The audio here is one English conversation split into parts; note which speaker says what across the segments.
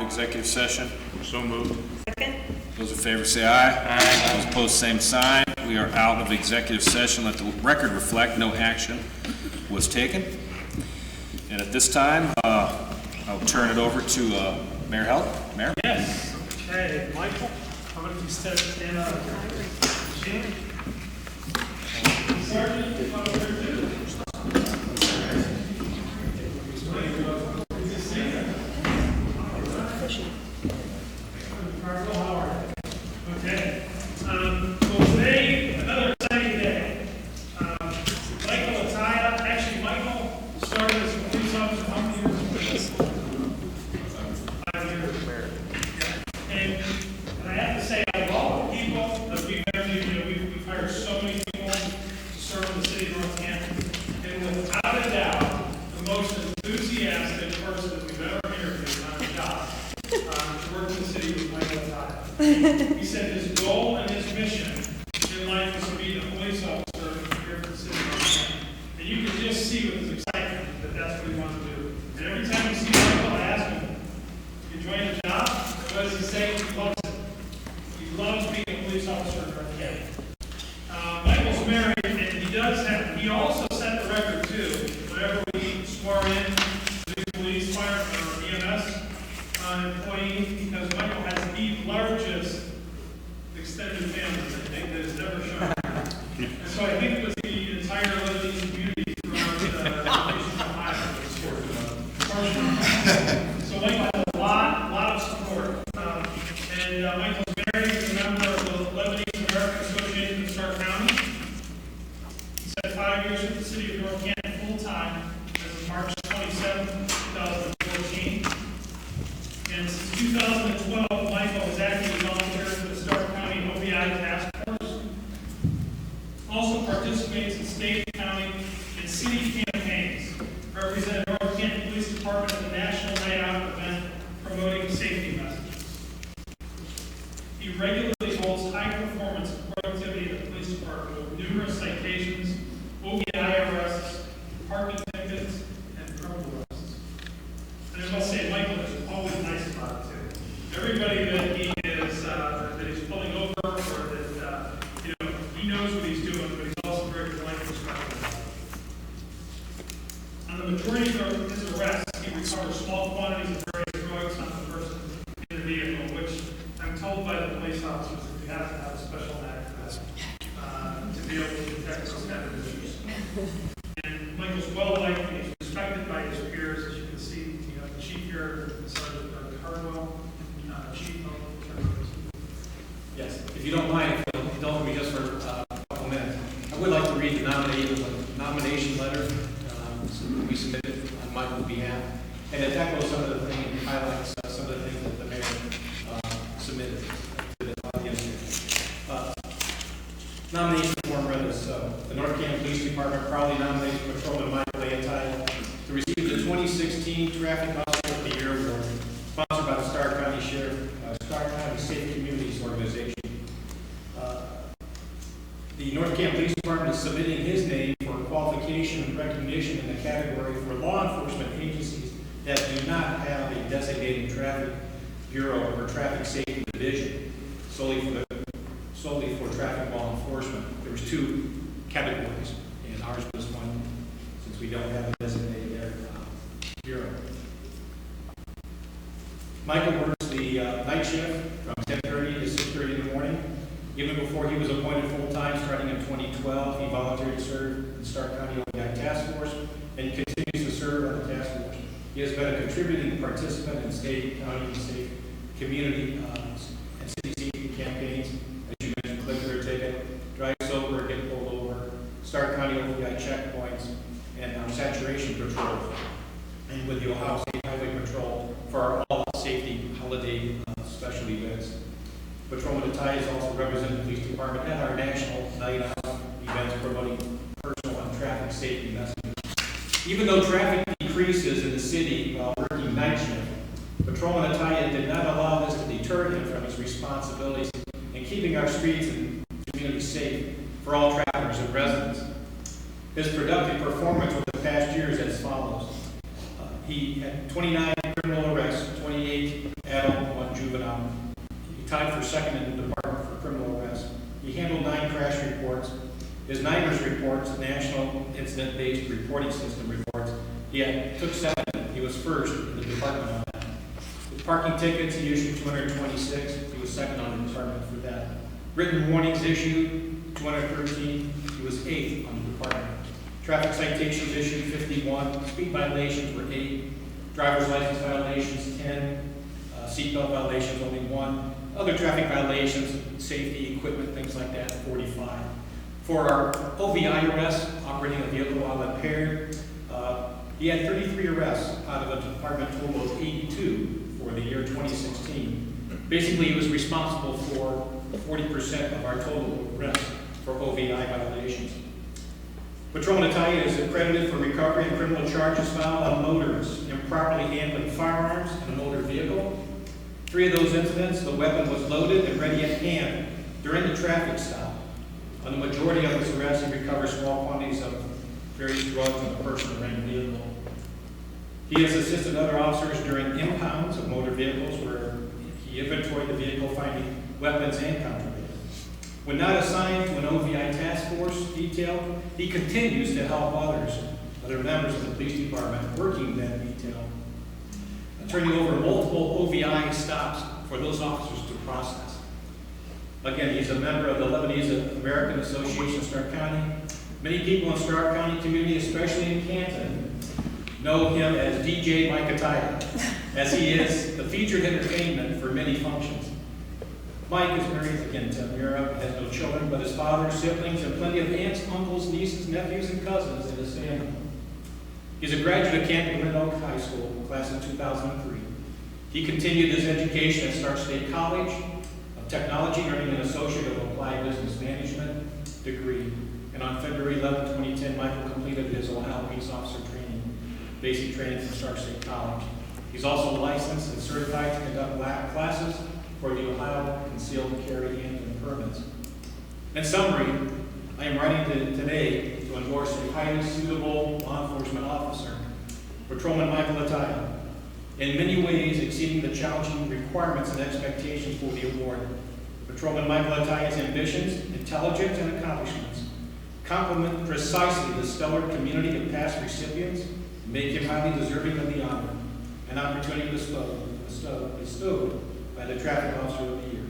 Speaker 1: executive session?
Speaker 2: So moved.
Speaker 3: Second?
Speaker 1: Those in favor say aye. Aye. Those opposed, same sign. We are out of executive session. Let the record reflect no action was taken. And at this time, I'll turn it over to Mayor Held. Mayor?
Speaker 4: Yes. Okay, Michael, how about if you stand up? Sergeant, you come over here too. Okay. Well, today, another exciting day. Michael Ataya, actually, Michael started as a police officer how many years ago? 5 years. And I have to say, out of all the people that we've interviewed, we've hired so many people to serve in the city of North Canton, and without a doubt, the most enthusiastic person that we've ever interviewed on the job to work in the city was Michael Ataya. He said his goal and his mission in life was to be a police officer here for the city of North Canton. And you can just see with his excitement that that's what he wants to do. And every time you see Michael, I ask him, you enjoying the job? What does he say? He loves it. He loves being a police officer in North Canton. Michael's married, and he also set the record too. Whenever we swore in the police, fire, or EMS employee, because Michael has the largest extended family I think that has never shown. And so I think it was the entire Lebanese community throughout the nation of Ohio. So Michael has a lot of support. And Michael's married to a member of the Lebanese American Association of Stark County. He spent 5 years with the city of North Canton full-time as of March 27, 2014. And since 2012, Michael has actively volunteered for the Stark County OBI Task Force. Also participates in state, county, and city campaigns. Represented North Canton Police Department at the National Night Out event promoting safety messages. He regularly holds high performance and productivity at the police department with numerous citations, OBI arrests, parking tickets, and criminal arrests. And I must say, Michael is always nice about it too. Everybody that he is that he's pulling over, or that he knows what he's doing, but he's also very polite and respectful. On the majority of his arrests, he recovers small quantities of various drugs on the person in the vehicle, which I'm told by the police officers that you have to have a special knack for that to be able to detect those kind of issues. And Michael's well liked, he's respected by his peers, as you can see. You have the chief here, Sergeant Cardwell, Chief.
Speaker 5: Yes, if you don't mind, if you'll indulge me just for a couple minutes, I would like to read the nomination letter that we submitted on Michael's behalf, and it echoes some of the things, highlights some of the things that the mayor submitted to the audience here. Nomination form read as the North Canton Police Department proudly nominates Patrolman Michael Ataya to receive the 2016 Traffic Officer of the Year Award, sponsored by the Stark County Sheriff, Stark County Safe Communities Organization. The North Canton Police Department is submitting his name for qualification and recognition in the category for law enforcement agencies that do not have a designated traffic bureau or traffic safety division solely for traffic law enforcement. There was two categories, and ours was one, since we don't have a designated bureau. Michael works the night shift from 10:30 to 6:30 in the morning. Even before he was appointed full-time, starting in 2012, he volunteered to serve in the Stark County OBI Task Force and continues to serve on the task force. He has been a contributing participant in state, county, and state community and city safety campaigns. As you mentioned, click or ticket, drive sober, get pulled over, Stark County OBI checkpoints, and saturation patrols. And with the Ohio State Highway Patrol for our all safety holiday special events. Patrolman Ataya is also representing the police department at our national night out events promoting personal and traffic safety messages. Even though traffic decreases in the city while working night shift, Patrolman Ataya did not allow this to deter him from his responsibilities in keeping our streets and communities safe for all travelers and residents. His productive performance over the past year is as follows. He had 29 criminal arrests, 28 tied for second in the Department for Criminal Arrest. He handled 9 crash reports. His NIMERS reports, National Incident-Based Reporting System reports, he took 7. He was first in the department on that. His parking tickets, he issued 226. He was second on the department for that. Written warnings issued, 213. He was 8th on the department. Traffic citations issued, 51. Speed violations were 8. Driver's license violations, 10. Seatbelt violations, only 1. Other traffic violations, safety, equipment, things like that, 45. For our OVI arrests, operating a vehicle while impaired, he had 33 arrests out of a department total of 82 for the year 2016. Basically, he was responsible for 40% of our total arrests for OVI violations. Patrolman Natalia is accredited for recovery and criminal charges filed on motorists improperly handling firearms in a motor vehicle. 3 of those incidents, the weapon was loaded and ready at hand during the traffic stop. On the majority of his arrests, he recovered small quantities of various drugs on the person or in the vehicle. He has assisted other officers during impounds of motor vehicles where he inventoried the vehicle, finding weapons and contraband. When not assigned to an OVI task force detail, he continues to help other members of the police department working that detail, turning over multiple OVI stops for those officers to process. Again, he's a member of the Lebanese American Association of Stark County. Many people in Stark County community, especially in Canton, know him as DJ Mike Ataya, as he is the featured entertainment for many functions. Mike is married again to Mira, has no children, but his father, siblings, and plenty of aunts, uncles, nieces, nephews, and cousins in his family. He's a graduate of Canton High School, class of 2003. He continued his education at Stark State College of Technology, earning an Associate of Applied Business Management degree. And on February 11, 2010, Michael completed his Ohio Police Officer training, basic training from Stark State College. He's also licensed and certified to conduct lab classes for the Ohio Concealed Carry and permits. In summary, I am writing today to endorse a highly suitable law enforcement officer, Patrolman Michael Ataya, in many ways exceeding the challenging requirements and expectations for the award. Patrolman Michael Ataya's ambitions, intelligence, and accomplishments complement precisely the stellar community of past recipients and make him highly deserving of the honor and opportunity bestowed by the Traffic Officer of the Year.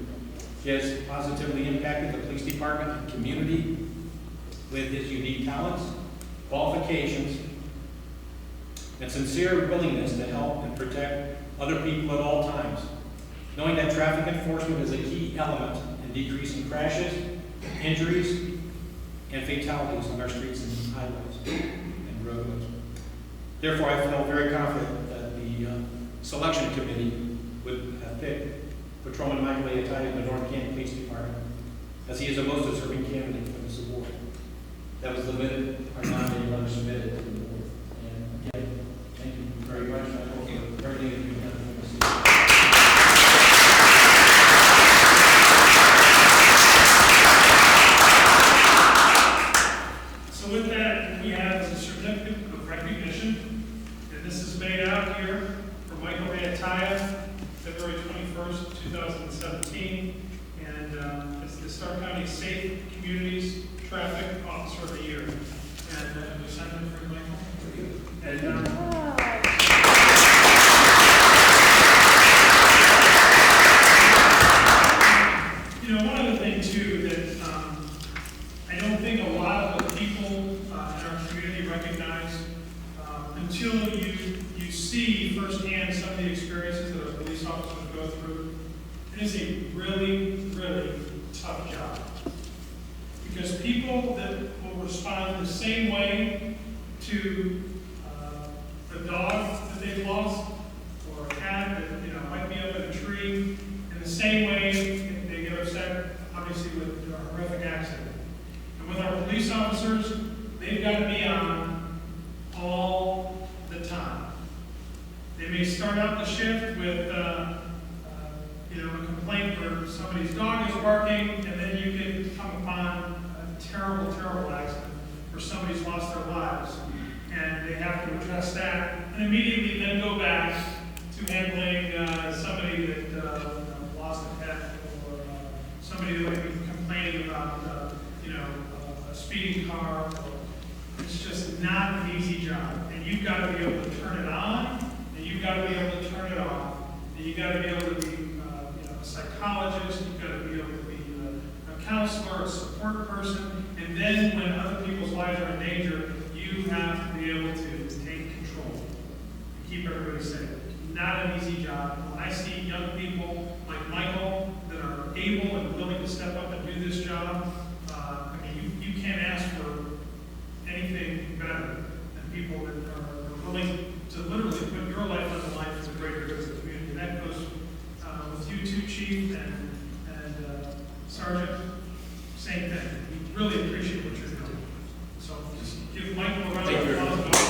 Speaker 5: He has positively impacted the police department and community with his unique talents, qualifications, and sincere willingness to help and protect other people at all times, knowing that traffic enforcement is a key element in decreasing crashes, injuries, and fatalities on our streets and highways and roadways. Therefore, I felt very confident that the selection committee would have picked Patrolman Michael A. Ataya of the North Canton Police Department, as he is the most deserving candidate for this award. That was limited, our nominating letter submitted to the board. And again, thank you very much. I hope for everything that you've done for this year.
Speaker 4: So with that, we have a certificate of recognition, and this is made out here for Michael A. Ataya, February 21st, 2017, and it's the Stark County Safe Communities Traffic Officer of the Year. And we send it for Michael. And you know, one other thing too that I don't think a lot of the people in our community recognize until you see firsthand some of the experiences that our police officers go through. It is a really, really tough job. Because people that will respond the same way to a dog that they've lost, or a cat that might be up in a tree, in the same way they get upset, obviously, with a horrific accident. And with our police officers, they've got to be on all the time. They may start out the shift with a complaint where somebody's dog is barking, and then you can come upon a terrible, terrible accident where somebody's lost their lives, and they have to address that, and immediately then go back to handling somebody that lost a pet or somebody that might be complaining about, a speeding car. It's just not an easy job. And you've got to be able to turn it on, and you've got to be able to turn it off. And you've got to be able to be, a psychologist. You've got to be able to be a counselor, a support person. And then when other people's lives are in danger, you have to be able to take control and keep everybody safe. Not an easy job. When I see young people like Michael that are able and willing to step up and do this job, you can't ask for anything better than people that are willing to literally put your life on the line for the greater good of the community. And that goes with you too, Chief and Sergeant. Same thing. We really appreciate what you're doing. So just give Michael a round of applause.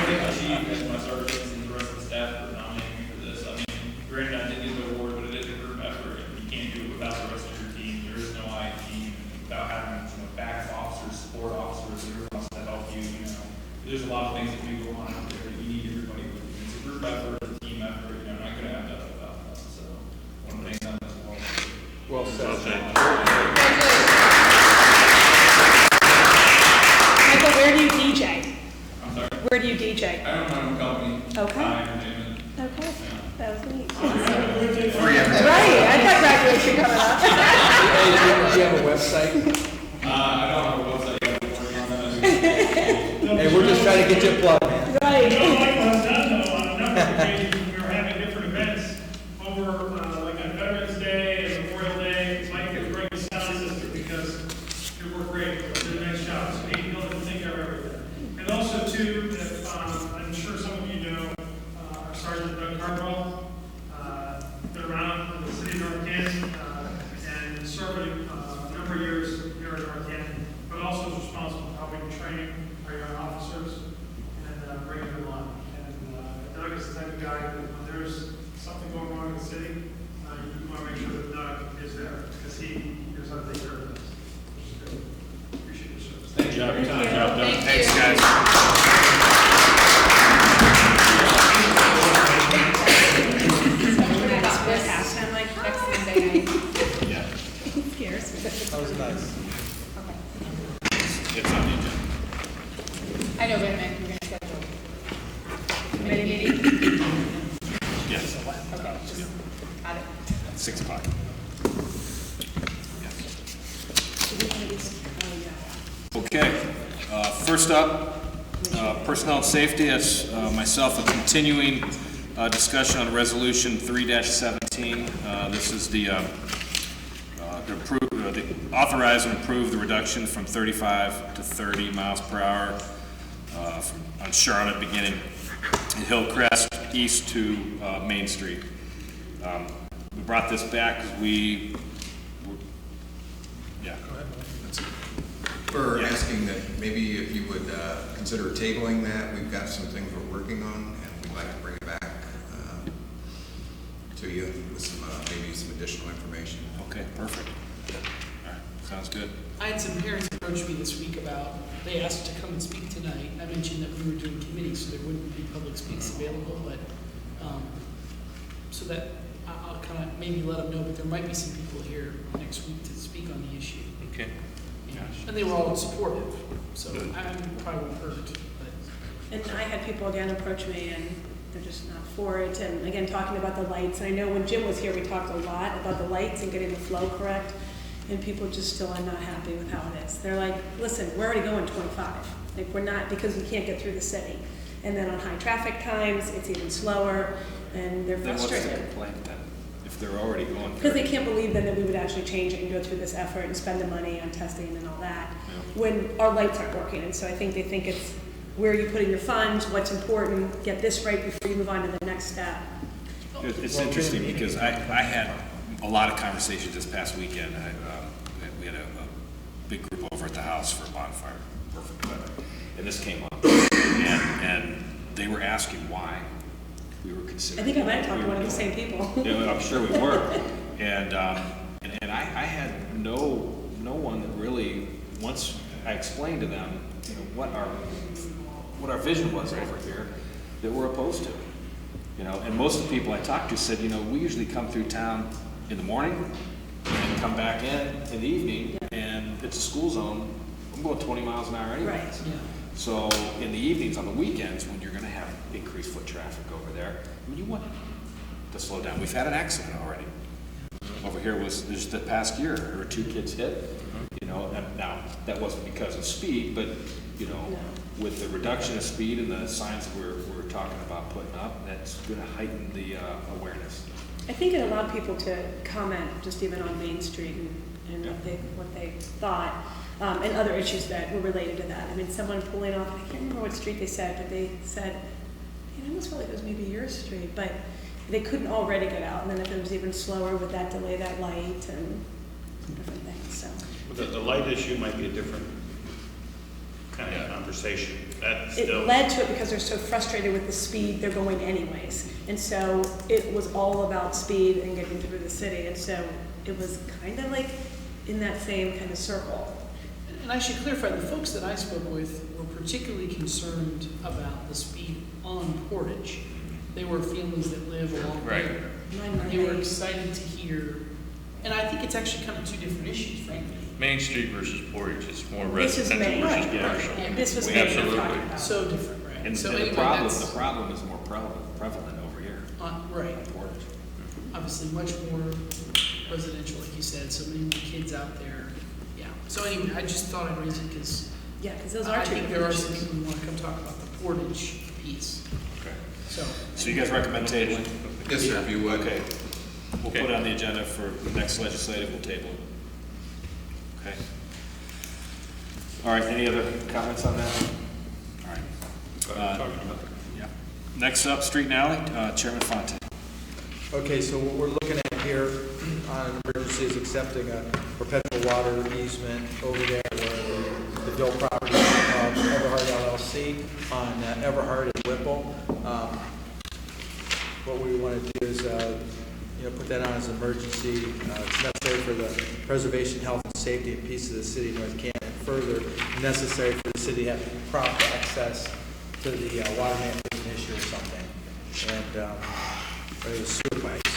Speaker 2: Chief and my sergeants and the rest of the staff for nominating me for this. I mean, granted, I did get the award, but it is a group effort, and you can't do it without the rest of your team. There is no I team without having backup officers, support officers, everyone else to help you. There's a lot of things that do go on out there that you need everybody with you. It's a group effort, it's a team effort. Not going to have that without that. So, one of the things on this wall.
Speaker 3: Well said.
Speaker 6: Michael, where do you DJ?
Speaker 2: I'm sorry.
Speaker 6: Where do you DJ?
Speaker 2: I own my own company.
Speaker 6: Okay.
Speaker 2: Entertainment.
Speaker 6: Okay, that was neat.
Speaker 3: Free
Speaker 6: Right, I got graduation coming up.
Speaker 3: Hey, do you have a website?
Speaker 2: I don't have a website yet. I'm working on that.
Speaker 3: Hey, we're just trying to get you a plug, man.
Speaker 6: Right.
Speaker 4: Michael has done though on a number of occasions when we were having different events over like on Veterans Day and Memorial Day. Mike could bring the sound system because you work great. You did a nice job. So he built and take care of everything. And also too, if, I'm sure some of you know our Sergeant Doug Cardwell, been around in the city of North Canton and serving a number of years here in North Canton, but also is responsible for helping training our young officers and bringing them on. And Doug is the type of guy that when there's something going wrong in the city, you want to make sure that Doug is there because he knows how to take care of this, which is good. Appreciate your service.
Speaker 2: Thank you.
Speaker 1: Good job done.
Speaker 6: Thank
Speaker 1: Thanks,
Speaker 6: you.
Speaker 1: guys.
Speaker 6: I'm like, next Monday night.
Speaker 1: Yeah,
Speaker 6: Scares me.
Speaker 3: That was nice.
Speaker 1: it's on the agenda.
Speaker 6: I know, wait a minute, we're gonna schedule. Committee meeting?
Speaker 1: Yes,
Speaker 6: Okay, just, got it.
Speaker 1: 6 o'clock. Okay, first up, personnel and safety. That's myself, a continuing discussion on resolution 3-17. This is the authorize and approve the reduction from 35 to 30 miles per hour on Charlotte, beginning in Hillcrest east to Main Street. We brought this back because
Speaker 7: For
Speaker 1: Yeah.
Speaker 7: asking that maybe if you would consider tabling that, we've got some things we're working on, and we'd like to bring it back to you with some, maybe some additional information.
Speaker 1: Okay, perfect. All right, sounds good.
Speaker 8: I had some parents approach me this week about, they asked to come and speak tonight. I mentioned that we were doing committees, so there wouldn't be public speaks available, but, so that I'll kind of maybe let them know, but there might be some people here next week to speak on the issue.
Speaker 1: Okay.
Speaker 8: And they were all supportive, so I probably won't hurt, but.
Speaker 6: And I had people again approach me and they're just not for it. And again, talking about the lights. And I know when Jim was here, we talked a lot about the lights and getting the flow correct. And people just still are not happy with how it is. They're like, listen, we're already going 25. Like we're not, because we can't get through the city. And then on high traffic times, it's even slower and they're
Speaker 1: Then what's the
Speaker 6: frustrated.
Speaker 1: complaint then? If they're already going
Speaker 6: Because they
Speaker 1: 30?
Speaker 6: can't believe then that we would actually change it and go through this effort and spend the money on testing and all that,
Speaker 1: Yeah.
Speaker 6: when our lights aren't working. And so I think they think it's where you're putting your funds, what's important, get this right before you move on to the next step.
Speaker 1: It's interesting because I had a lot of conversations this past weekend. We had a big group over at the house for a bonfire, perfect weather, and this came up, and they were asking why we were
Speaker 6: I
Speaker 1: considering.
Speaker 6: think I might have talked to one of the same people.
Speaker 1: Yeah, I'm sure we were, and I had no one that really, once I explained to them, what our vision was over here, that we're opposed to. You know, and most of the people I talked to said, you know, we usually come through town in the morning and come back in the evening, and it's a school zone. I'm going 20 miles an hour anyway.
Speaker 6: Right.
Speaker 8: Yeah.
Speaker 1: So in the evenings, on the weekends, when you're gonna have increased foot traffic over there, I mean, you want to slow down. We've had an accident already. Over here was, just the past year, there were 2 kids hit, you know, and now, that wasn't because of speed, but, you know, with the reduction of speed and the signs that we're talking about putting up, that's gonna heighten the awareness.
Speaker 6: I think it allowed people to comment just even on Main Street and what they thought, and other issues that were related to that. I mean, someone pulling off, I can't remember what street they said, but they said, I almost felt like it was maybe your street, but they couldn't already get out, and then if it was even slower, would that delay that light and different things, so.
Speaker 9: The light issue might be a different kind of conversation. That's still.
Speaker 6: It led to it because they're so frustrated with the speed they're going anyways. And so it was all about speed and getting through the city. And so it was kind of like in that same kind of circle.
Speaker 8: And I should clarify, the folks that I spoke with were particularly concerned about the speed on Portage. They were families that live along there. And they were excited to hear, and I think it's actually kind of 2 different issues, frankly.
Speaker 9: Main Street versus Portage, it's more
Speaker 6: This is
Speaker 9: residential
Speaker 6: Main,
Speaker 9: versus
Speaker 6: right,
Speaker 9: commercial.
Speaker 6: right. And this was Main we're
Speaker 9: Absolutely.
Speaker 6: talking about.
Speaker 8: So different, right?
Speaker 1: And
Speaker 8: So
Speaker 1: the
Speaker 8: anyway,
Speaker 1: problem
Speaker 8: that's-
Speaker 1: is more prevalent over here.
Speaker 8: Right.
Speaker 1: on Portage.
Speaker 8: Obviously much more residential, like you said, so many more kids out there. Yeah. So anyway, I just thought I'd raise it because
Speaker 6: Yeah, because those are
Speaker 8: I
Speaker 6: 2
Speaker 8: think there are some
Speaker 6: issues.
Speaker 8: people who want to come talk about the Portage piece.
Speaker 1: Okay.
Speaker 8: So
Speaker 1: So you guys recommend tabling?
Speaker 7: Yes, sir, if you would.
Speaker 1: Okay. We'll put it on the agenda for the next legislative, we'll table it. Okay. All right, any other comments on that one? All right. Yeah. Next up, street and alley, Chairman Fonte.
Speaker 3: Okay, so what we're looking at here on emergency is accepting a perpetual water easement over there where the Bill property of Everhard LLC on Everhard and Whipple. What we want to do is, put that on as an emergency. It's necessary for the preservation, health, and safety and peace of the city of North Canton. Further, necessary for the city to have prompt access to the water main if there's an issue or something. And or the sewer pipes.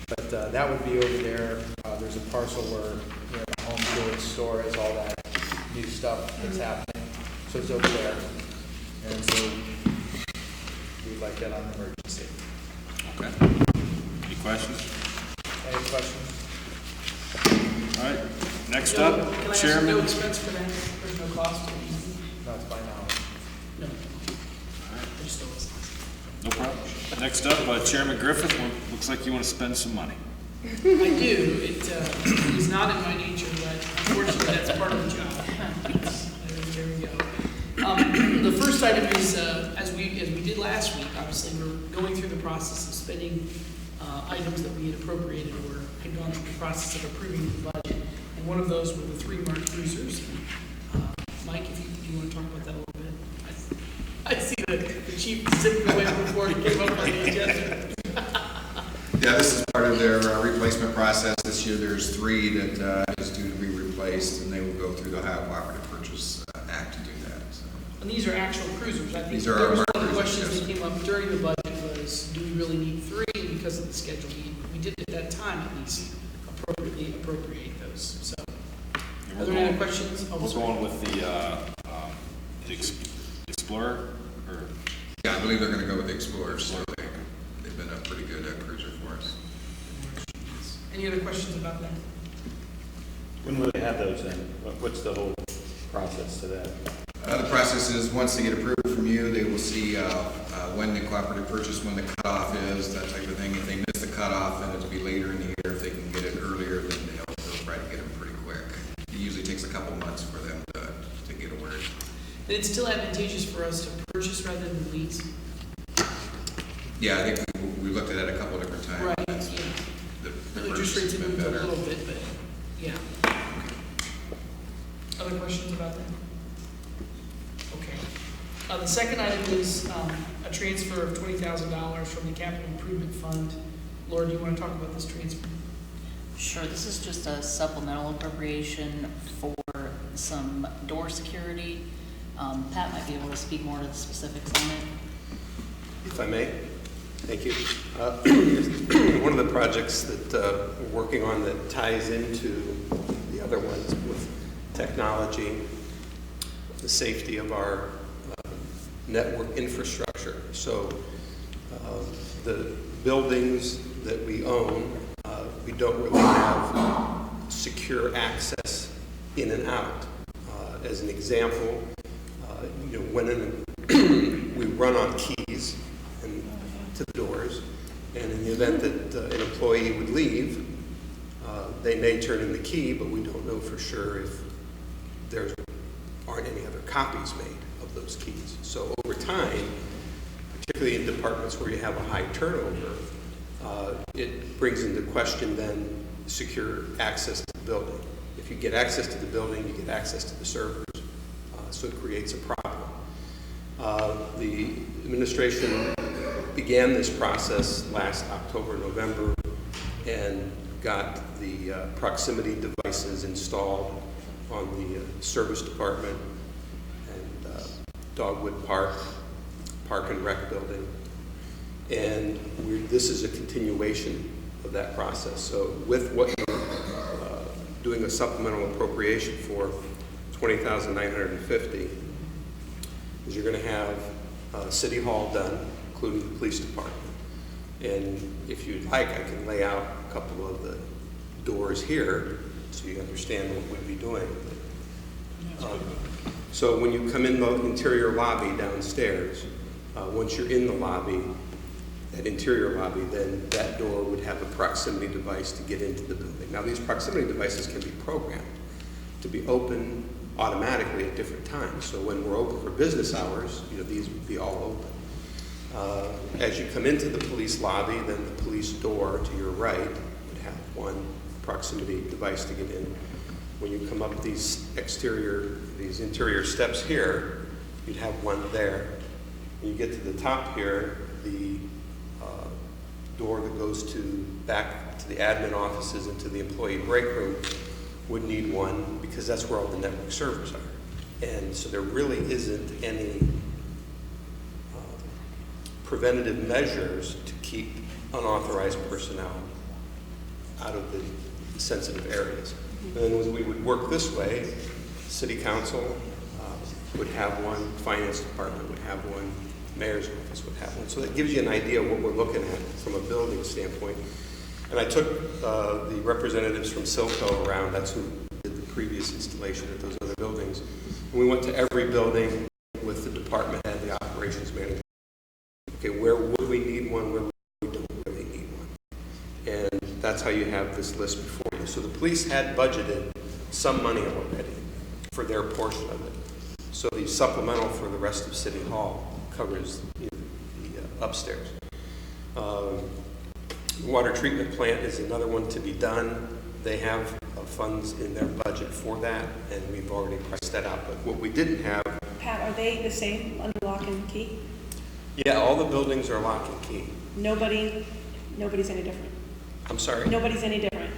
Speaker 3: But that would be over there. There's a parcel where the home goods store has all that new stuff that's happening. So it's over there. And so we'd like that on the emergency.
Speaker 1: Okay. Any questions?
Speaker 3: Any questions?
Speaker 1: All right, next
Speaker 8: No,
Speaker 1: up,
Speaker 8: can I ask
Speaker 1: Chairman.
Speaker 8: no expense for that? There's no cost to it?
Speaker 3: Not to my knowledge.
Speaker 8: No. I just don't listen.
Speaker 1: No problem. Next up, Chairman Griffith, looks like you want to spend some money.
Speaker 8: I do. It is not in my nature, but unfortunately, that's part of the job. There we go. The first item is, as we did last week, obviously, we're going through the process of spending items that we had appropriated or had gone through the process of approving the budget. And one of those were the 3 marked cruisers. Mike, if you want to talk about that a little bit. I see the chief sipping away before he came up on the agenda.
Speaker 7: Yeah, this is part of their replacement process. This year, there's 3 that is due to be replaced, and they will go through the Ohio Cooperative Purchase Act to do that. So.
Speaker 8: And these are actual cruisers. I think
Speaker 7: These are
Speaker 8: there
Speaker 7: our
Speaker 8: was one of the
Speaker 7: marked cruisers,
Speaker 8: questions that came up during the budget was, do we really need 3 because of the schedule? We did at that time at least appropriately appropriate those. So, are there any other questions?
Speaker 1: We're going with the Explorer, or?
Speaker 7: Yeah, I believe they're going to go with the Explorer. So they've been a pretty good cruiser for us.
Speaker 8: Any other questions about that?
Speaker 9: When will they have those in? What's the whole process to that?
Speaker 7: The process is, once they get approved from you, they will see when the cooperative purchase, when the cutoff is, that type of thing. If they miss the cutoff, then it'll be later in the year. If they can get it earlier, then they'll try to get them pretty quick. It usually takes a couple months for them to get ordered.
Speaker 8: And it's still advantageous for us to purchase rather than lease.
Speaker 7: Yeah, I think we looked at it a couple different times.
Speaker 8: Right, yeah.
Speaker 7: The
Speaker 8: Interest
Speaker 7: purchase
Speaker 8: rates
Speaker 7: has
Speaker 8: have
Speaker 7: been
Speaker 8: moved a
Speaker 7: better.
Speaker 8: little bit, but yeah. Other questions about that? Okay. The second item is a transfer of $20,000 from the Capital Improvement Fund. Laura, do you want to talk about this transfer?
Speaker 10: Sure, this is just a supplemental appropriation for some door security. Pat might be able to speak more to the specifics on it.
Speaker 11: If I may, Thank you. One of the projects that we're working on that ties into the other ones with technology, the safety of our network infrastructure. So the buildings that we own, we don't really have secure access in and out. As an example, when we run on keys to the doors, and in the event that an employee would leave, they may turn in the key, but we don't know for sure if there aren't any other copies made of those keys. So over time, particularly in departments where you have a high turnover, it brings into question then secure access to the building. If you get access to the building, you get access to the servers, so it creates a problem. The administration began this process last October, November, and got the proximity devices installed on the service department and Dogwood Park and Rec building. And this is a continuation of that process. So with what you're doing a supplemental appropriation for, $20,950, is you're going to have City Hall done, including the police department. And if you'd like, I can lay out a couple of the doors here so you understand what we'd be doing. So when you come in the interior lobby downstairs, once you're in the lobby, that interior lobby, then that door would have a proximity device to get into the building. Now these proximity devices can be programmed to be open automatically at different times. So when we're open for business hours, these would be all open. As you come into the police lobby, then the police door to your right would have one proximity device to get in. When you come up these interior steps here, you'd have one there. When you get to the top here, the door that goes back to the admin offices and to the employee break room would need one, because that's where all the network servers are. And so there really isn't any preventative measures to keep unauthorized personnel out of the sensitive areas. And then as we would work this way, City Council would have one, Finance Department would have one, Mayor's Office would have one. So that gives you an idea of what we're looking at from a building standpoint. And I took the representatives from Silco around, that's who did the previous installation at those other buildings. And we went to every building with the department head, the operations manager. Okay, where would we need one, where we don't really need one? And that's how you have this list before you. So the police had budgeted some money already for their portion of it. So the supplemental for the rest of City Hall covers the upstairs. Water treatment plant is another one to be done. They have funds in their budget for that, and we've already priced that out. But what we didn't have...
Speaker 6: Pat, are they the same under lock and key?
Speaker 11: Yeah, all the buildings are lock and key.
Speaker 6: Nobody's any different?
Speaker 11: I'm sorry?
Speaker 6: Nobody's any different?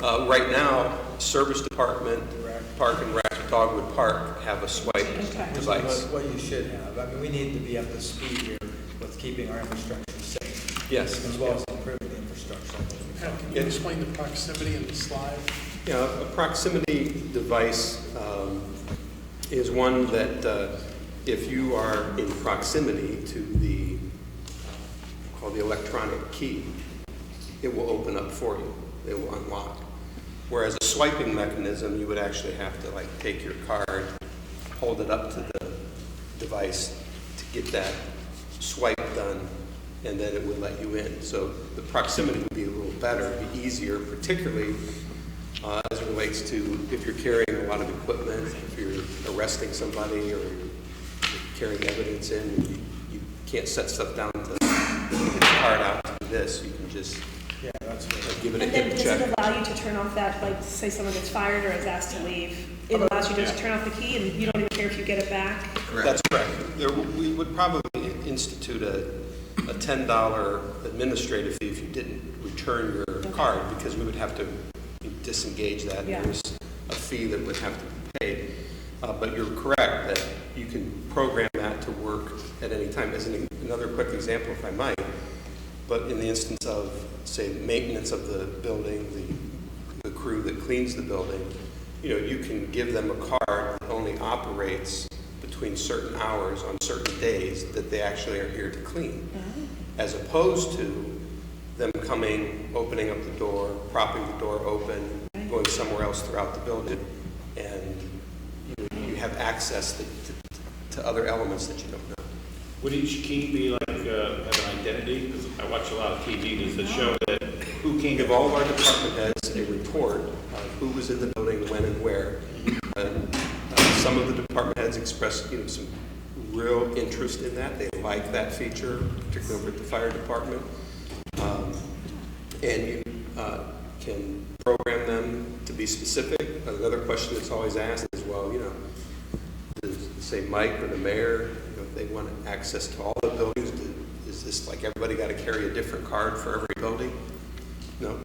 Speaker 11: Right now, Service Department, Park and Rec, Dogwood Park have a swipe device.
Speaker 3: What you should have. I mean, we need to be up to speed here with keeping our infrastructure safe.
Speaker 11: Yes.
Speaker 3: As well as improving the infrastructure.
Speaker 8: Pat, can you explain the proximity in the slide?
Speaker 11: Yeah, a proximity device is one that if you are in proximity to the called the electronic key, it will open up for you. It will unlock. Whereas a swiping mechanism, you would actually have to take your card, hold it up to the device to get that swipe done, and then it would let you in. So the proximity would be a little better, be easier, particularly as it relates to if you're carrying a lot of equipment, if you're arresting somebody or you're carrying evidence in, you can't set stuff down to get the card out to do this. You can just give it a hip check.
Speaker 6: Does it allow you to turn off that, say someone gets fired or is asked to leave? It allows you to just turn off the key and you don't even care if you get it back?
Speaker 11: Correct. That's correct. We would probably institute a $10 administrative fee if you didn't return your card, because we would have to disengage that.
Speaker 6: Yeah.
Speaker 11: There's a fee that would have to be paid. But you're correct that you can program that to work at any time. As an another quick example, if I might, but in the instance of, say, maintenance of the building, the crew that cleans the building, you can give them a card that only operates between certain hours on certain days that they actually are here to clean, as opposed to them coming, opening up the door, propping the door open, going somewhere else throughout the building, and you have access to other elements that you don't know.
Speaker 9: Would each key be like, have an identity? Because I watch a lot of TV, does it show that who came?
Speaker 11: Give all of our department heads a report of who was in the building, when and where. Some of the department heads expressed some real interest in that. They like that feature, particularly over at the fire department. And you can program them to be specific. Another question that's always asked is, well, does, say, Mike or the mayor, if they want access to all the buildings, is this like everybody got to carry a different card for every building? No,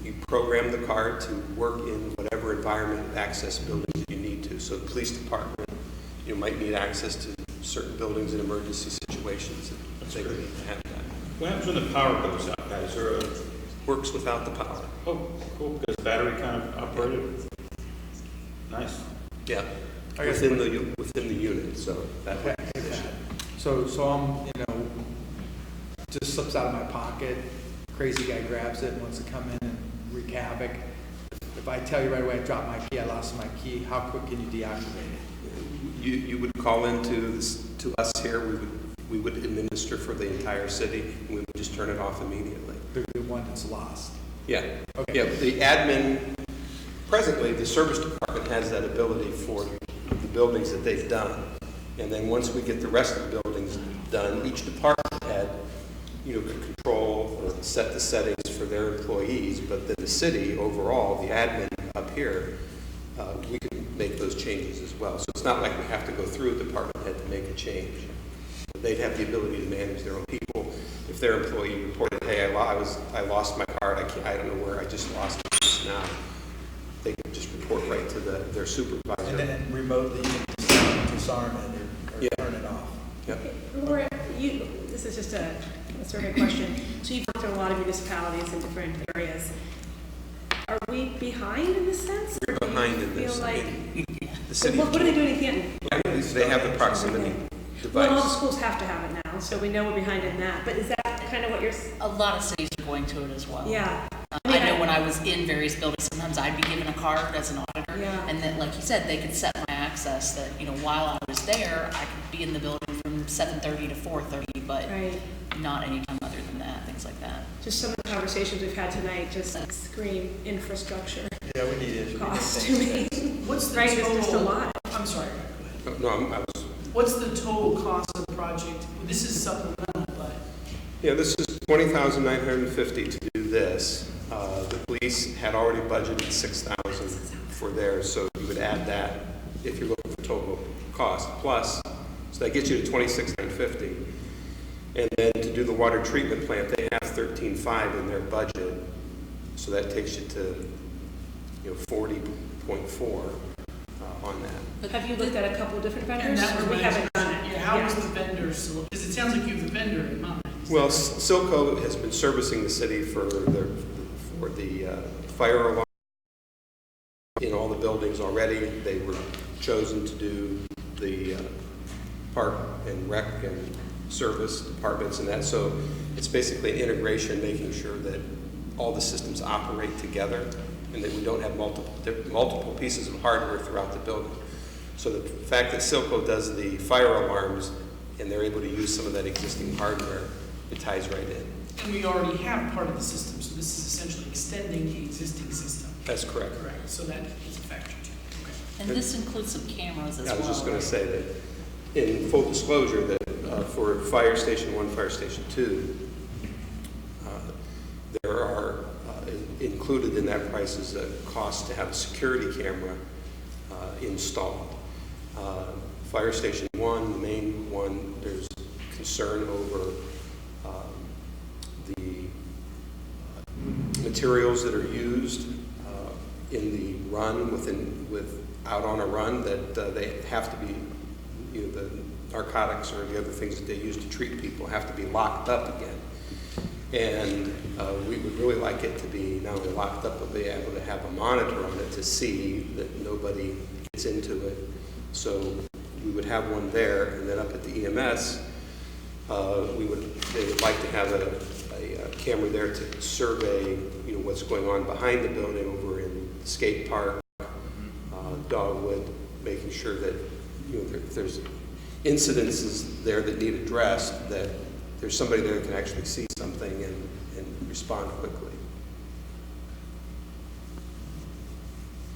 Speaker 11: you program the card to work in whatever environment access buildings you need to. So the police department, might need access to certain buildings in emergency situations. They would need to have that.
Speaker 9: What happens when the power goes out, guys?
Speaker 11: Works without the power.
Speaker 9: Oh, cool, because the battery kind of operated? Nice.
Speaker 11: Yeah, within the unit, so that would be an issue.
Speaker 3: So I'm, just slips out of my pocket, crazy guy grabs it and wants to come in and wreak havoc. If I tell you right away I dropped my key, I lost my key, how quick can you deactivate it?
Speaker 11: You would call in to us here, we would administer for the entire city, and we would just turn it off immediately.
Speaker 3: The one that's lost.
Speaker 11: Yeah.
Speaker 3: Okay.
Speaker 11: Yeah, the admin, presently, the service department has that ability for the buildings that they've done. And then once we get the rest of the buildings done, each department head, could control or set the settings for their employees, but then the city overall, the admin up here, we can make those changes as well. So it's not like we have to go through a department head to make a change. They'd have the ability to manage their own people. If their employee reported, hey, I lost my card, I don't know where, I just lost it just now, they can just report right to their supervisor.
Speaker 3: And then remotely disarm it or turn it off.
Speaker 11: Yep.
Speaker 6: Laura, this is just a survey question. So you've worked in a lot of municipalities in different areas. Are we behind in this sense?
Speaker 11: We're behind in this.
Speaker 6: Feel like,
Speaker 11: The city.
Speaker 6: what are they doing in Canton?
Speaker 11: They have the proximity device.
Speaker 6: Well, all the schools have to have it now, so we know we're behind in that. But is that kind of what you're?
Speaker 10: A lot of cities are going to it as well.
Speaker 6: Yeah.
Speaker 10: I know when I was in various buildings, sometimes I'd be given a card as an auditor.
Speaker 6: Yeah.
Speaker 10: And then, like you said, they could set my access that, while I was there, I could be in the building from 7:30 to 4:30, but
Speaker 6: Right.
Speaker 10: not any time other than that, things like that.
Speaker 6: Just some of the conversations we've had tonight just scream infrastructure
Speaker 3: Yeah, we need it.
Speaker 6: cost to me.
Speaker 8: What's the
Speaker 6: Right,
Speaker 8: total?
Speaker 6: it's just a lot.
Speaker 8: I'm sorry. Go ahead.
Speaker 11: No, I was.
Speaker 8: What's the total cost of the project? This is supplemental, but
Speaker 11: Yeah, this is $20,950 to do this. The police had already budgeted $6,000 for theirs, so you would add that if you're looking for total cost. Plus, so that gets you to $26,950. And then to do the water treatment plant, they have $13,500 in their budget, so that takes you to 40.4 on that.
Speaker 6: But have you looked at a couple of different
Speaker 8: and
Speaker 6: vendors?
Speaker 8: that
Speaker 6: Or we
Speaker 8: reminds me,
Speaker 6: haven't done it.
Speaker 8: yeah, how is the vendor selection? Because it sounds like you have the vendor in mind.
Speaker 11: Well, Silco has been servicing the city for the fire alarm in all the buildings already. They were chosen to do the park and rec and service departments and that. So it's basically integration, making sure that all the systems operate together and that we don't have multiple pieces of hardware throughout the building. So the fact that Silco does the fire alarms and they're able to use some of that existing hardware, it ties right in.
Speaker 8: And we already have part of the system, so this is essentially extending the existing system.
Speaker 11: That's correct.
Speaker 8: Correct. So that is a factor too. Okay.
Speaker 10: And this includes some cameras as well.
Speaker 11: I was just going to say that, in full disclosure, that for Fire Station 1, Fire Station 2, there are included in that price is a cost to have a security camera installed. Fire Station 1, the main one, there's concern over the materials that are used in the run out on a run, that they have to be, the narcotics or the other things that they use to treat people have to be locked up again. And we would really like it to be not only locked up, but be able to have a monitor on it to see that nobody gets into it. So we would have one there, and then up at the EMS, they would like to have a camera there to survey, what's going on behind the building over in the skate park, Dogwood, making sure that, if there's incidences there that need addressed, that there's somebody there that can actually see something and respond quickly.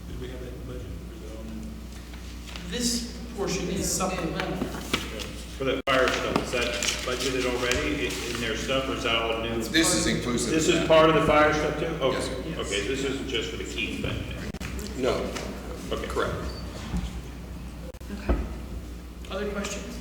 Speaker 9: Did we have that in the budget? Or is it on
Speaker 8: This portion is supplemental.
Speaker 9: For the fire stuff, is that budgeted already in their stuff, or is that all new?
Speaker 7: This is inclusive.
Speaker 9: This
Speaker 7: of
Speaker 9: is
Speaker 7: that.
Speaker 9: part of the fire stuff too? Okay,
Speaker 7: Yes, sir.
Speaker 9: okay, this isn't just for the Keith thing.
Speaker 11: No,
Speaker 9: Okay.
Speaker 11: correct.
Speaker 6: Okay,
Speaker 8: Other questions?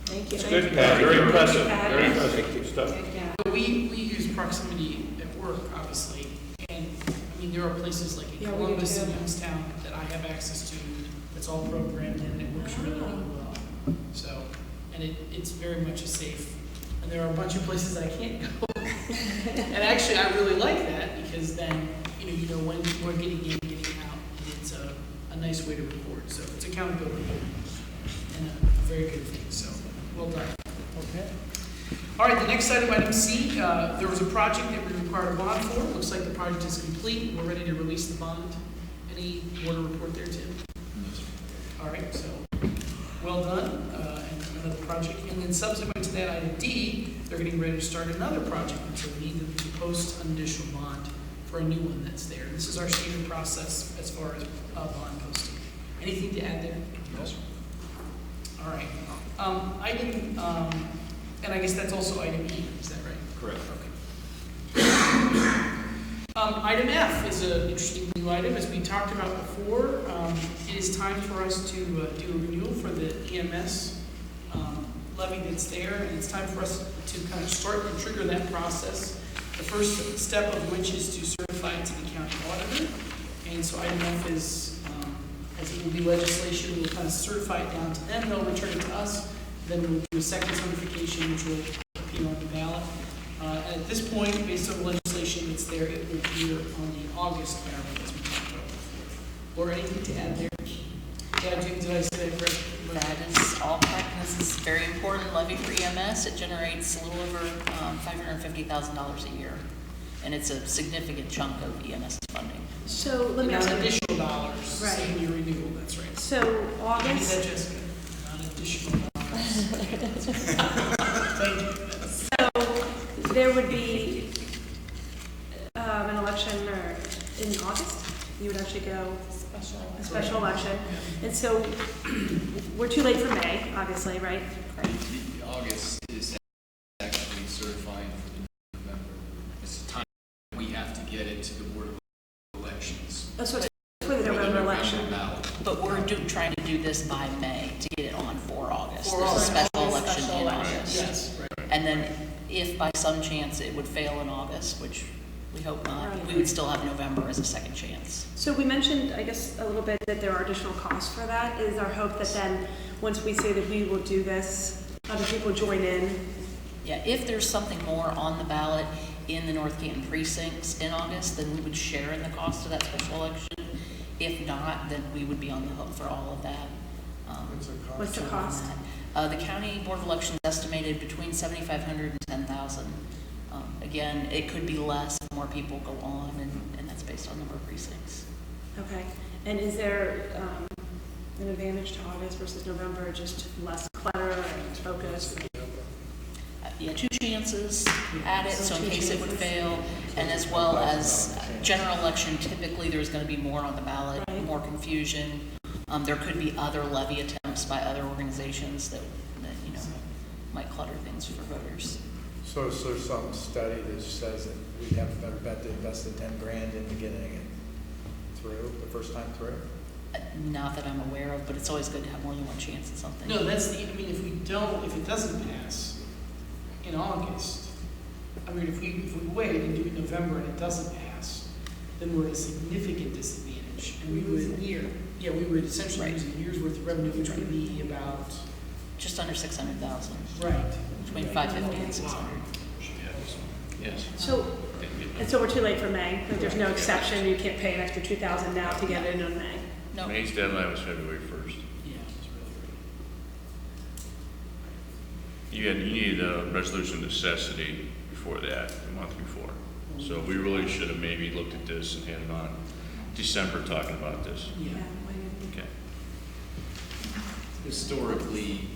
Speaker 6: thank you.
Speaker 9: Good, Pat, very impressive,
Speaker 6: Pat.
Speaker 9: very impressive stuff.
Speaker 6: Yeah.
Speaker 8: We use proximity at work, obviously, and, I mean, there are places like in
Speaker 6: Yeah, we do
Speaker 8: Columbus
Speaker 6: too.
Speaker 8: and Youngstown that I have access to, that's all programmed and it works really, really well. So, and it's very much a safe, and there are a bunch of places I can't go. And actually, I really like that, because then, you know when people are getting in, getting out, and it's a nice way to record, so it's accountability, and a very good thing, so, well done.
Speaker 3: Okay.
Speaker 8: All right, the next item C, there was a project that we required a bond for. Looks like the project is complete. We're ready to release the bond. Any more to report there, Tim? All right, so well done, and another project. And then subsequent to that, item D, they're getting ready to start another project, and so we need to post an additional bond for a new one that's there. This is our standard process as far as bond posting. Anything to add there?
Speaker 3: Yes.
Speaker 8: All right. Item, and I guess that's also item E, is that right?
Speaker 9: Correct.
Speaker 8: Okay. Item F is an interesting new item, as we talked about before. It is time for us to do a renewal for the EMS levy that's there, and it's time for us to kind of start and trigger that process. The first step of which is to certify it to the county auditor. And so item F is, as it will be legislation, we'll kind of certify it down to them, they'll return it to us, then we'll do a second certification, which will appear on the ballot. And at this point, based on the legislation that's there, it will appear on the August ballot, as we talked about before. Or anything to add there? Yeah, did I say that correctly?
Speaker 10: That is all correct. This is very important levy for EMS. It generates a little over $550,000 a year. And it's a significant chunk of EMS funding.
Speaker 6: So let me
Speaker 8: Not
Speaker 6: ask you,
Speaker 8: additional dollars,
Speaker 6: Right.
Speaker 8: same year renewal, that's right.
Speaker 6: so
Speaker 8: Read that,
Speaker 6: August,
Speaker 8: Jessica. Not additional dollars. Thank you.
Speaker 6: so there would be an election or in August? You would actually go a special election. And so we're too late for May, obviously, right?
Speaker 12: August is actually certifying for the November. It's the time we have to get it to the Board of Elections.
Speaker 6: Oh, so it's for the November election.
Speaker 12: Ballot.
Speaker 10: But we're trying to do this by May to get it on for August.
Speaker 8: For
Speaker 10: There's a
Speaker 8: August.
Speaker 10: special election in August.
Speaker 8: Yes, right.
Speaker 10: And then if by some chance it would fail in August, which we hope not, we would still have November as a second chance.
Speaker 6: So we mentioned, I guess, a little bit that there are additional costs for that. Is our hope that then, once we say that we will do this, other people join in?
Speaker 10: Yeah, if there's something more on the ballot in the North Canton precincts in August, then we would share in the cost of that special election. If not, then we would be on the hook for all of that.
Speaker 6: What's the cost?
Speaker 10: The county board of elections estimated between $7,500 and $10,000. Again, it could be less if more people go on, and that's based on number of precincts.
Speaker 6: Okay. And is there an advantage to August versus November, just less clutter and focus?
Speaker 10: Yeah, 2 chances at it, so in
Speaker 6: Two
Speaker 10: case it would
Speaker 6: chances.
Speaker 10: fail, and as well as general election, typically there's going to be more on the ballot,
Speaker 6: Right.
Speaker 10: more confusion. There could be other levy attempts by other organizations that might clutter things for voters.
Speaker 3: So is there some study that says that we'd have a better bet to invest the 10 grand into getting it through, the first time through?
Speaker 10: Not that I'm aware of, but it's always good to have more than one chance at something.
Speaker 8: No, that's the, I mean, if it doesn't pass in August, I mean, if we wait and do it in November and it doesn't pass, then we're at a significant disadvantage. And we would, yeah, we would essentially lose a year's worth of revenue, which would be about
Speaker 10: just under 600,000,
Speaker 8: Right.
Speaker 10: between 550 and 600.
Speaker 9: Yes.
Speaker 6: So, and so we're too late for May? Like, there's no exception, you can't pay an extra 2,000 now to get it in on May?
Speaker 10: No,
Speaker 9: May's deadline was February 1st.
Speaker 8: Yeah.
Speaker 9: You needed a resolution of necessity before that, a month before. So we really should have maybe looked at this and had it on December talking about this.
Speaker 8: Yeah.
Speaker 9: Okay.
Speaker 12: Historically,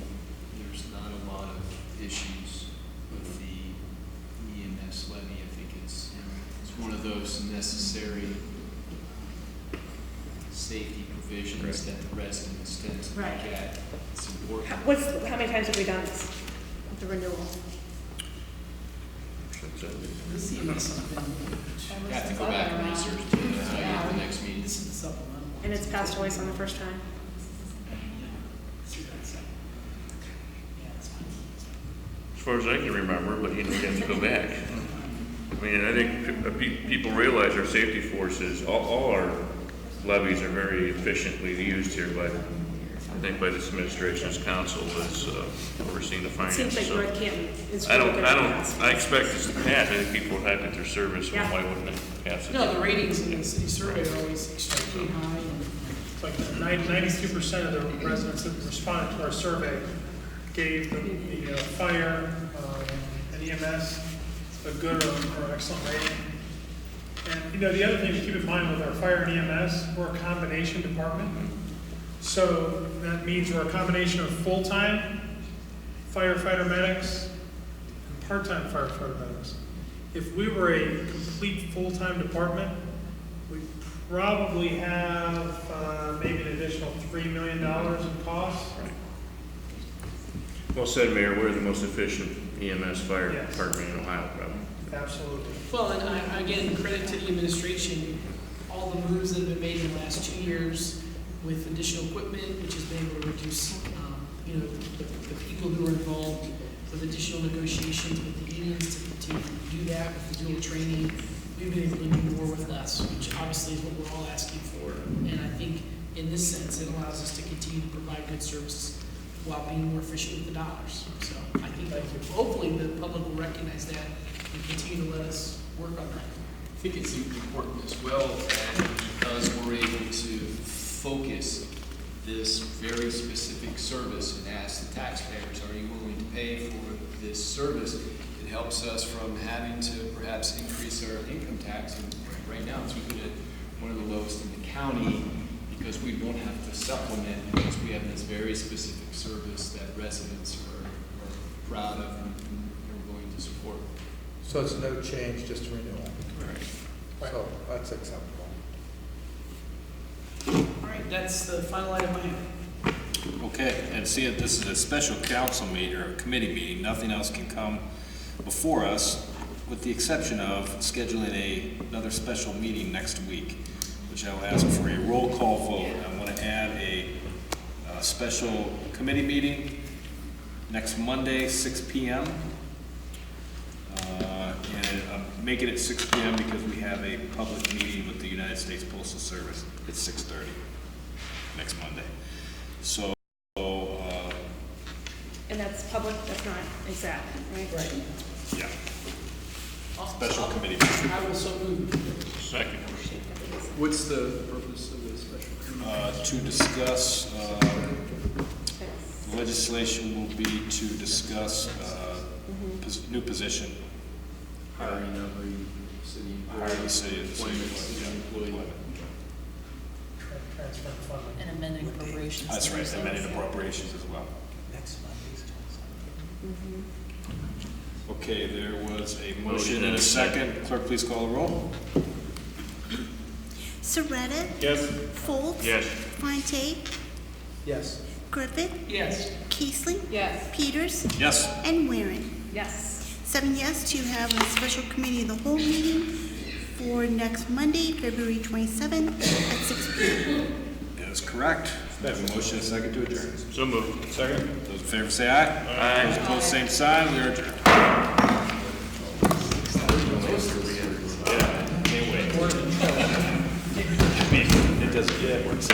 Speaker 12: there's not a lot of issues with the EMS levy. I think it's one of those necessary safety provisions that the residents tend to look
Speaker 6: Right.
Speaker 12: at. It's important.
Speaker 6: How many times have we done this, the renewal?
Speaker 8: This EMS has been.
Speaker 12: You have to go back and research to tell you at the next meeting.
Speaker 8: This is the supplemental.
Speaker 6: And it's passed twice on the first time?
Speaker 8: Yeah, that's fine.
Speaker 9: As far as I can remember, but you have to go back. I mean, I think people realize our safety forces, all our levies are very efficiently used here by, I think by this administration's council is overseeing the
Speaker 6: It
Speaker 9: finance.
Speaker 6: seems like
Speaker 9: So
Speaker 6: North Canton is
Speaker 9: I
Speaker 6: really
Speaker 9: don't,
Speaker 6: good
Speaker 9: I
Speaker 6: at
Speaker 9: don't,
Speaker 6: that.
Speaker 9: I expect this to pass. I think people are happy with their service,
Speaker 6: Yeah.
Speaker 9: why wouldn't it pass it?
Speaker 8: No, the ratings in the city survey are always extremely high and
Speaker 4: Like 92% of the residents that responded to our survey gave the fire and EMS a good or excellent rating. And, the other thing to keep in mind with our fire and EMS, we're a combination department. So that means we're a combination of full-time firefighter medics and part-time firefighter medics. If we were a complete full-time department, we probably have maybe an additional $3 million in costs.
Speaker 9: Well said, Mayor, we're the most efficient EMS fire
Speaker 4: Yes.
Speaker 9: department in Ohio, probably.
Speaker 4: Absolutely.
Speaker 8: well, and again, credit to the administration, all the moves that have been made in the last 2 years with additional equipment, which has been able to reduce, the people who are involved with additional negotiations with the unions to continue to do that with the dual training. We've been able to do more with less, which obviously is what we're all asking for. And I think in this sense, it allows us to continue to provide good service while being more efficient with the dollars. So I think hopefully the public will recognize that and continue to let us work on that.
Speaker 12: I think it's important as well that because we're able to focus this very specific service and ask the taxpayers, are you willing to pay for this service? It helps us from having to perhaps increase our income tax. And right now, it's looking at one of the lowest in the county because we won't have to supplement because we have this very specific service that residents are proud of and are willing to support.
Speaker 3: So it's no change, just renewal.
Speaker 12: Right.
Speaker 3: So that's acceptable.
Speaker 8: All right, that's the final item I have.
Speaker 1: Okay, and see, this is a special council meeting or a committee meeting. Nothing else can come before us, with the exception of scheduling another special meeting next week, which I will ask for a roll call vote. I want to add a special committee meeting next Monday, 6 p.m. And I'm making it 6 p.m. because we have a public meeting with the United States Postal Service at 6:30 next Monday. So,
Speaker 6: And that's public, that's not exact, right?
Speaker 8: Right.
Speaker 1: yeah,
Speaker 8: Awesome.
Speaker 1: special committee meeting.
Speaker 8: I will so move.
Speaker 9: Second.
Speaker 12: What's the purpose of this special committee?
Speaker 1: To discuss, legislation will be to discuss new position,
Speaker 12: Hiring of a city employee.
Speaker 1: hiring the city
Speaker 12: Appointment of city employee.
Speaker 4: Transfer funding.
Speaker 10: and amending appropriations.
Speaker 1: That's right, amending appropriations as well.
Speaker 3: Next Monday's 22nd.
Speaker 1: Okay, there was a motion and a second. Clerk, please call the roll.
Speaker 13: Soretta,
Speaker 9: Yes.
Speaker 13: Foltz,
Speaker 9: Yes.
Speaker 13: Fontaine,
Speaker 3: Yes.
Speaker 13: Griffith,
Speaker 8: Yes.
Speaker 13: Keesling,
Speaker 6: Yes.
Speaker 13: Peters,
Speaker 1: Yes.
Speaker 13: and Waring.
Speaker 6: Yes.
Speaker 13: 7 yes to have a special committee of the whole meeting for next Monday, February 27th at 6 p.m.
Speaker 1: That is correct. I have a motion and a second to adjourn.
Speaker 9: So moved. Second.
Speaker 1: Those in favor say aye.
Speaker 9: Aye.
Speaker 1: Those opposed, same sign. We are adjourned. Can't wait. It does, yeah, it works.